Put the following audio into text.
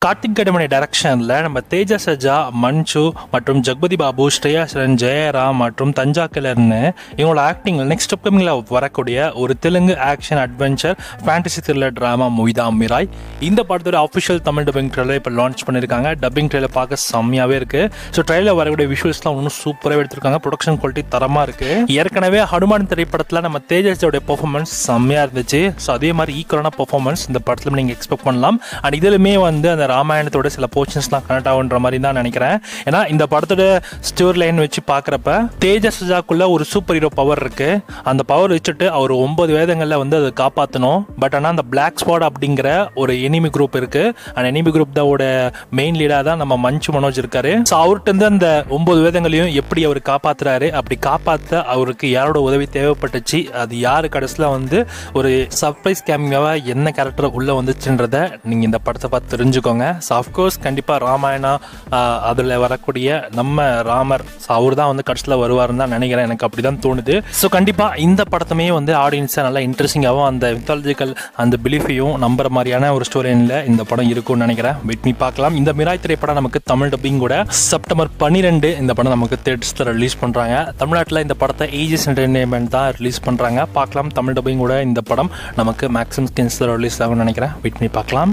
கார்த்திக் கடமணி டைரக்ஷனில் நம்ம தேஜா சஜா, மஞ்சு மற்றும் ஜெகபதி பாபு, ஸ்ரேயா சரண், ஜெயராம் மற்றும் தஞ்சா கிளர்னு இவங்களோட ஆக்டிங்கில் நெக்ஸ்ட் அப்கமிங்கில் வரக்கூடிய ஒரு Telugu action adventure fantasy thriller drama movie தான் மிராய். இந்த படத்தோட அஃபிஷியல் தமிழ் டப்பிங் ட்ரெயிலர் இப்போ லான்ச் பண்ணியிருக்காங்க. டப்பிங் ட்ரெயிலர் பார்க்க செம்மையாகவே இருக்குது. ஸோ ட்ரெயிலர் வரக்கூடிய விஷுவல்ஸ்லாம் இன்னும் சூப்பராக எடுத்திருக்காங்க. ப்ரொடக்ஷன் குவாலிட்டி தரமாக இருக்குது. ஏற்கனவே ஹனுமான் திரைப்படத்தில் நம்ம தேஜாஸோட பெர்ஃபார்மன்ஸ் செம்மையாக இருந்துச்சு. ஸோ அதே மாதிரி ஈக்குவலான பெர்ஃபார்மன்ஸ் இந்த படத்தில் நீங்கள் எக்ஸ்பெக்ட் பண்ணலாம். அண்ட் இதிலுமே வந்து அந்த ராமாயணத்தோட சில போர்ஷன்ஸ்லாம் கனெக்ட் ஆகுன்ற மாதிரி தான் நினைக்கிறேன். ஏன்னா இந்த படத்தோட ஸ்டோரி லைன் வச்சு பார்க்குறப்ப தேஜா சஜாக்குள்ள ஒரு சூப்பர் ஹீரோ பவர் இருக்கு. அந்த பவர் வச்சுட்டு அவர் 9 வேதங்களில் வந்து அதை காப்பாற்றணும். பட் ஆனால் அந்த பிளாக் ஸ்பாட் அப்படிங்கிற ஒரு எனிமி குரூப் இருக்கு. அந்த எனிமி குரூப் தான் மெயின் லீடாக தான் நம்ம மஞ்சு மனோஜ் இருக்காரு. ஸோ அவர்கிட்ட இருந்து அந்த 9 வேதங்களையும் எப்படி அவர் காப்பாத்துறாரு, அப்படி காப்பாற்ற அவருக்கு யாரோட உதவி தேவைப்பட்டுச்சு, அது யாரு கடைசியில் வந்து ஒரு சர்ப்ரைஸ் கேமியாவா என்ன கேரக்டர் உள்ள வந்துச்சுன்றத நீங்க இந்த படத்தை பார்த்து தெரிஞ்சுக்கோங்க. ஸோ அஃப்கோர்ஸ் கண்டிப்பாக ராமாயணா அதில் வரக்கூடிய நம்ம ராமர் அவர் தான் வந்து கடைசியில் வருவாருன்னு தான் நினைக்கிறேன். எனக்கு அப்படி தான் தோணுது. ஸோ கண்டிப்பாக இந்த படத்துமே வந்து ஆடியன்ஸை நல்லா இன்ட்ரெஸ்டிங்காகவும் அந்த மித்தாலஜிக்கல் அந்த பிலீஃபையும் நம்புற மாதிரியான ஒரு ஸ்டோரியில் இந்த படம் இருக்கும்னு நினைக்கிறேன். வெயிட் பண்ணி பார்க்கலாம். இந்த மிராய் திரைப்படம் நமக்கு தமிழ் டப்பிங் கூட செப்டம்பர் 12 இந்த படம் நமக்கு தேட்டர்ஸில் ரிலீஸ் பண்ணுறாங்க. தமிழ்நாட்டில் இந்த படத்தை ஏஜிஎஸ் என்டர்டெயின்மெண்ட் தான் ரிலீஸ் பண்ணுறாங்க. பார்க்கலாம் தமிழ் டப்பிங் கூட இந்த படம் நமக்கு மேக்ஸிமம் ஸ்கிரீன்ஸில் ரிலீஸ் ஆகும்னு நினைக்கிறேன். வெயிட் பண்ணி பார்க்கலாம்.